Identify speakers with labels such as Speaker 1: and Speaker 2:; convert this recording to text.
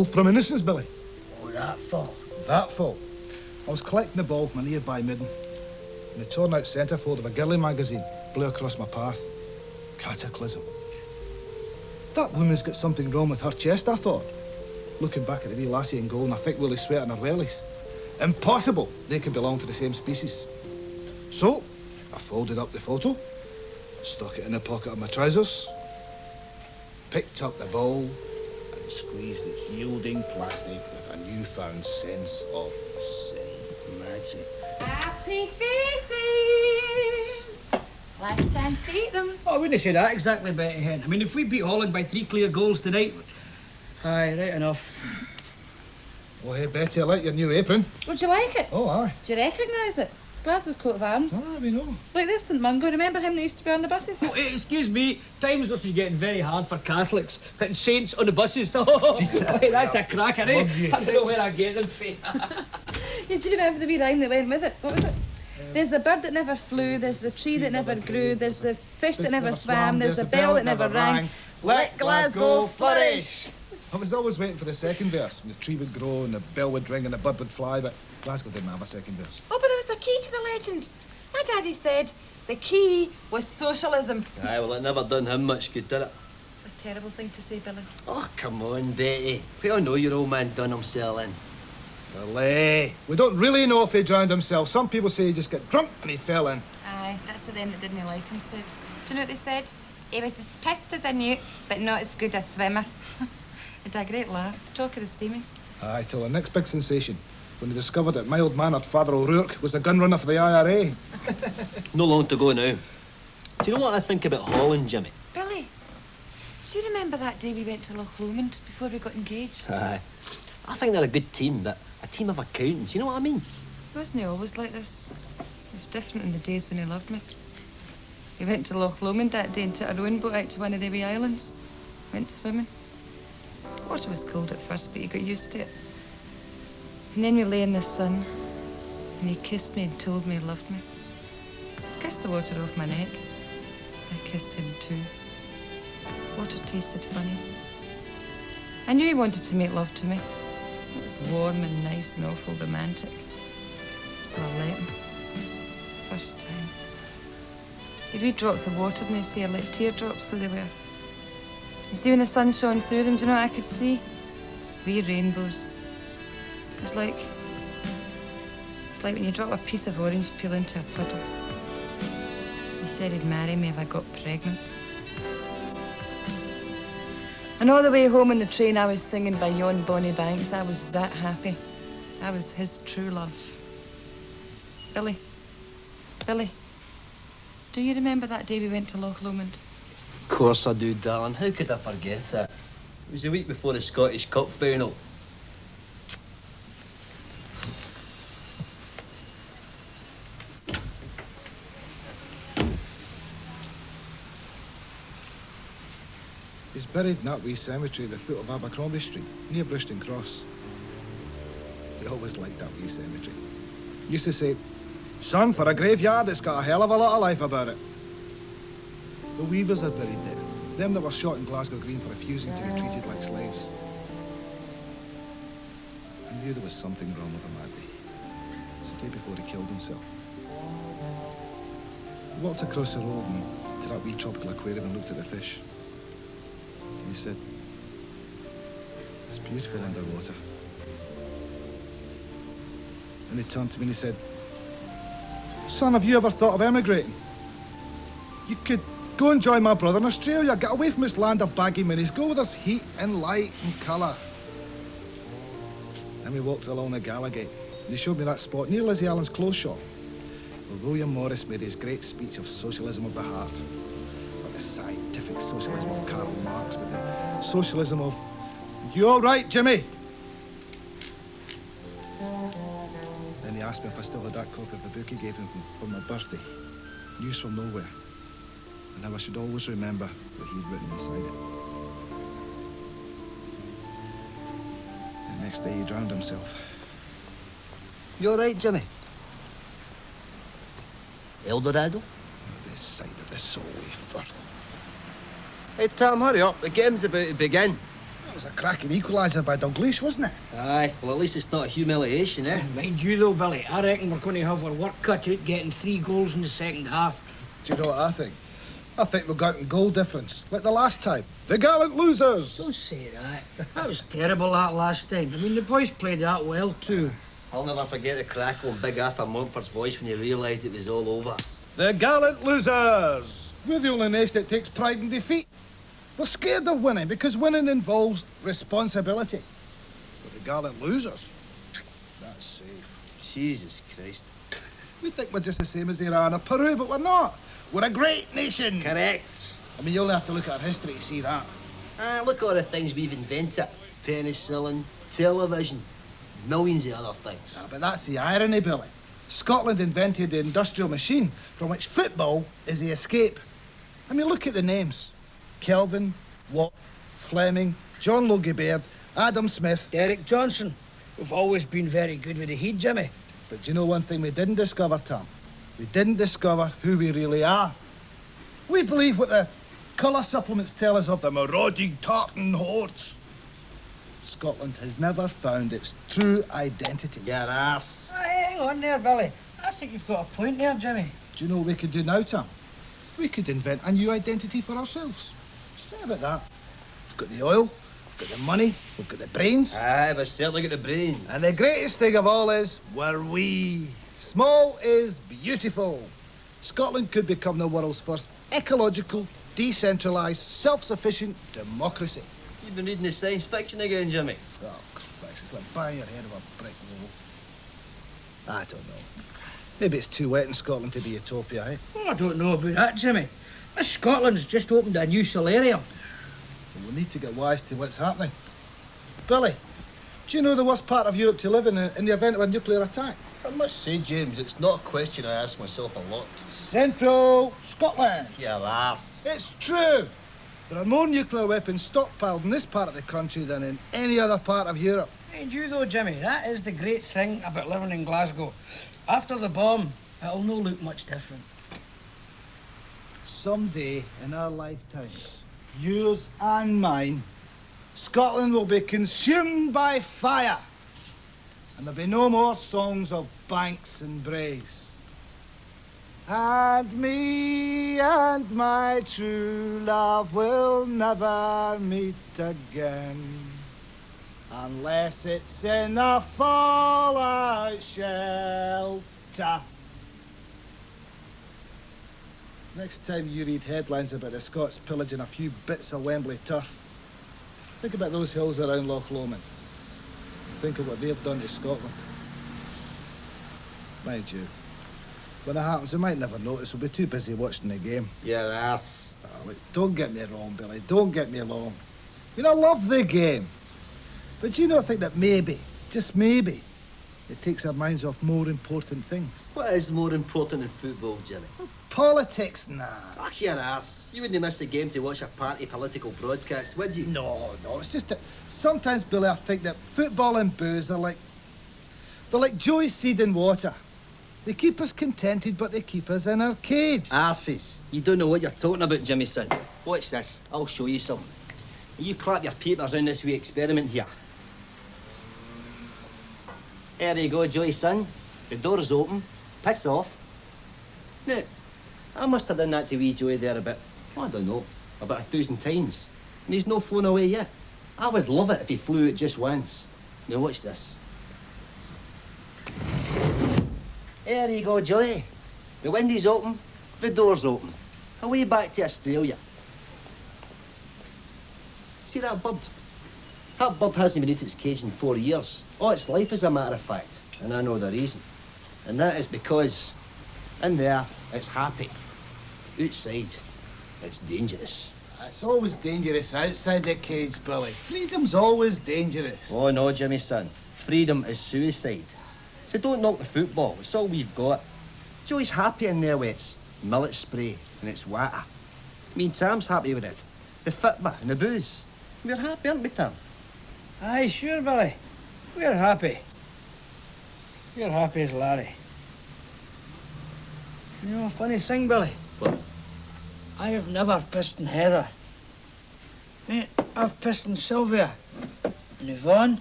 Speaker 1: All from innocence, Billy.
Speaker 2: Oh, that fall.
Speaker 1: That fall. I was collecting the ball from a nearby midden, and the torn-out centrefold of a girly magazine blew across my path. Cataclysm. That woman's got something wrong with her chest, I thought. Looking back at the wee lassie in goal and a thick woolly sweat on her wellies. Impossible they could belong to the same species. So, I folded up the photo, stuck it in the pocket of my trousers, picked up the ball, and squeezed its yielding plastic with a newfound sense of sin. Magic.
Speaker 3: Happy faces! Last chance to eat them.
Speaker 2: Oh, I wouldn't say that exactly, Betty Hen. I mean, if we beat Holland by 3 clear goals tonight... Aye, right enough.
Speaker 1: Oh, hey, Betty, I like your new apron.
Speaker 3: Would you like it?
Speaker 1: Oh, aye.
Speaker 3: Do you recognise it? It's Glasgow's coat of arms.
Speaker 1: Ah, we know.
Speaker 3: Look, there's St Mungo. Remember him that used to be on the buses?
Speaker 2: Oh, excuse me, times must be getting very hard for Catholics. Putting saints on the buses. Oh, wait, that's a cracker, eh? I don't know where I get them from.
Speaker 3: Yeah, do you remember the wee rhyme that went with it? What was it? There's the bird that never flew, there's the tree that never grew, there's the fish that never swam, there's the bell that never rang. Let Glasgow flourish!
Speaker 1: I was always waiting for the second verse, when the tree would grow and the bell would ring and the bird would fly, but Glasgow didn't have a second verse.
Speaker 3: Oh, but there was a key to the legend. My daddy said the key was socialism.
Speaker 4: Aye, well, it never done him much good, did it?
Speaker 3: A terrible thing to say, Billy.
Speaker 4: Oh, come on, Betty. We all know your old man done himself in.
Speaker 1: Billy, we don't really know if he drowned himself. Some people say he just got drunk and he fell in.
Speaker 3: Aye, that's what them that didn't like him said. Do you know what they said? He was as pissed as a newt, but not as good a swimmer. It had a great laugh. Talk of the steamies.
Speaker 1: Aye, till the next big sensation, when they discovered that mild-mannered Father O'Rourke was the gun runner for the IRA.
Speaker 4: No long to go now. Do you know what I think about Holland, Jimmy?
Speaker 3: Billy, do you remember that day we went to Loch Lomond before we got engaged?
Speaker 4: Aye. I think they're a good team, but a team of accountants, you know what I mean?
Speaker 3: Wasn't he always like this? It was different in the days when he loved me. We went to Loch Lomond that day and took a rowing boat out to one of the wee islands. Went swimming. Water was cold at first, but he got used to it. And then we lay in the sun, and he kissed me and told me he loved me. Kissed the water off my neck. I kissed him too. Water tasted funny. I knew he wanted to make love to me. It was warm and nice and awful romantic. So I let him. First time. He'd wee drops of water in his hair, like teardrops, so they were. You see, when the sun shone through them, do you know what I could see? Wee rainbows. It's like when you drop a piece of orange peel into a puddle. He said he'd marry me if I got pregnant. And all the way home on the train, I was singing by yon bonny banks. I was that happy. I was his true love. Billy. Billy. Do you remember that day we went to Loch Lomond?
Speaker 4: Of course I do, darling. How could I forget it? It was a week before the Scottish Cup final.
Speaker 1: He's buried in that wee cemetery at the foot of Abercrombie Street, near Brishton Cross. He always liked that wee cemetery. He used to say, "Son, for a graveyard, it's got a hell of a lot of life about it." The weavers are buried there. Them that were shot in Glasgow Green for refusing to be treated like slaves. I knew there was something wrong with him that day. It's the day before he killed himself. He walked across the road and to that wee tropical aquarium and looked at the fish. He said, "It's beautiful underwater." And he turned to me and he said, "Son, have you ever thought of emigrating? You could go and join my brother in Australia, get away from this land of baggy minis, go with us heat and light and colour." Then we walked along the Gallagate and he showed me that spot near Lizzie Allen's clothes shop, where William Morris made his great speech of socialism of the heart. Not the scientific socialism of Karl Marx, but the socialism of... "You all right, Jimmy?" Then he asked me if I still had that copy of the book he gave him for my birthday. News from Nowhere. And how I should always remember what he'd written inside it. The next day he drowned himself.
Speaker 4: You all right, Jimmy? Eldorado?
Speaker 1: Oh, the sight of the Solway Firth.
Speaker 4: Hey, Tom, hurry up. The game's about to begin.
Speaker 1: That was a cracking equaliser by Dalglish, wasn't it?
Speaker 4: Aye, well, at least it's not a humiliation, eh?
Speaker 2: Mind you, though, Billy, I reckon we're going to have our work cut out getting 3 goals in the second half.
Speaker 1: Do you know what I think? I think we've got in goal difference, like the last time. The gallant losers!
Speaker 2: Don't say that. That was terrible, that last time. I mean, the boys played that well, too.
Speaker 4: I'll never forget the crackle in Big Arthur Montfort's voice when he realised it was all over.
Speaker 1: The gallant losers! We're the only nation that takes pride in defeat. We're scared of winning because winning involves responsibility. But the gallant losers, that's safe.
Speaker 4: Jesus Christ.
Speaker 1: We think we're just the same as Iran or Peru, but we're not. We're a great nation.
Speaker 4: Correct.
Speaker 1: I mean, you only have to look at our history to see that.
Speaker 4: Look at all the things we've invented. Penicillin, television, millions of other things.
Speaker 1: But that's the irony, Billy. Scotland invented the industrial machine from which football is the escape. I mean, look at the names. Kelvin, Watt, Fleming, John Logie Baird, Adam Smith.
Speaker 2: Derek Johnson. We've always been very good with the heat, Jimmy.
Speaker 1: But do you know one thing we didn't discover, Tom? We didn't discover who we really are. We believe what the colour supplements tell us of the marauding tartan hordes. Scotland has never found its true identity.
Speaker 4: Your ass.
Speaker 2: Hang on there, Billy. I think you've got a point there, Jimmy.
Speaker 1: Do you know what we could do now, Tom? We could invent a new identity for ourselves. Just think about that. We've got the oil, we've got the money, we've got the brains.
Speaker 4: Aye, we've certainly got the brains.
Speaker 1: And the greatest thing of all is, we're we. Small is beautiful. Scotland could become the world's first ecological, decentralised, self-sufficient democracy.
Speaker 4: You've been reading the science fiction again, Jimmy.
Speaker 1: Oh, Christ, it's like banging your head of a brick wall. I don't know. Maybe it's too wet in Scotland to be utopia, eh?
Speaker 2: Oh, I don't know about that, Jimmy. This Scotland's just opened a new solarium.
Speaker 1: Well, we need to get wise to what's happening. Billy, do you know the worst part of Europe to live in the event of a nuclear attack?
Speaker 4: I must say, James, it's not a question I ask myself a lot.
Speaker 1: Central Scotland.
Speaker 4: Your ass.
Speaker 1: It's true. There are more nuclear weapons stockpiled in this part of the country than in any other part of Europe.
Speaker 2: And you, though, Jimmy, that is the great thing about living in Glasgow. After the bomb, it'll no look much different.
Speaker 1: Someday in our lifetimes, yours and mine, Scotland will be consumed by fire. And there'll be no more songs of banks and braes. And me and my true love will never meet again, unless it's in a fallout shelter. Next time you read headlines about the Scots pillaging a few bits of Wembley turf, think about those hills around Loch Lomond. Think of what they've done to Scotland. Mind you, when it happens, we might never notice. We'll be too busy watching the game.
Speaker 4: Your ass.
Speaker 1: Oh, look, don't get me wrong, Billy. Don't get me wrong. You know, I love the game. But do you not think that maybe, just maybe, it takes our minds off more important things?
Speaker 4: What is more important than football, Jimmy?
Speaker 1: Politics, nah.
Speaker 4: Fuck your ass. You wouldn't miss the game to watch a party political broadcast, would you?
Speaker 1: No, it's just that sometimes, Billy, I think that football and booze are they're like joy seed in water. They keep us contented, but they keep us in our cage.
Speaker 4: Arses. You don't know what you're talking about, Jimmy, son. Watch this. I'll show you something. You clap your papers on this wee experiment here. There you go, Joey, son. The door's open. Piss off. Now, I must have done that to wee Joey there about, I don't know, about 1,000 times. And he's no flown away yet. I would love it if he flew out just once. Now watch this. There you go, Joey. The window's open, the door's open. Away back to Australia. See that bird? That bird hasn't been out its cage in 4 years. All its life, as a matter of fact. And I know the reason. And that is because in there, it's happy. Outside, it's dangerous.
Speaker 1: It's always dangerous outside the cage, Billy. Freedom's always dangerous.
Speaker 4: Oh no, Jimmy, son. Freedom is suicide. So don't knock the football. It's all we've got. Joey's happy in there with its millet spray and its water. Me and Tam's happy with it. The fitba and the booze. We're happy, aren't we, Tam?
Speaker 2: Aye, sure, Billy. We're happy. We're happy as Larry. You know a funny thing, Billy?
Speaker 4: What?
Speaker 2: I have never pissed in heather.
Speaker 5: Mate, I've pissed in Sylvia. And Yvonne.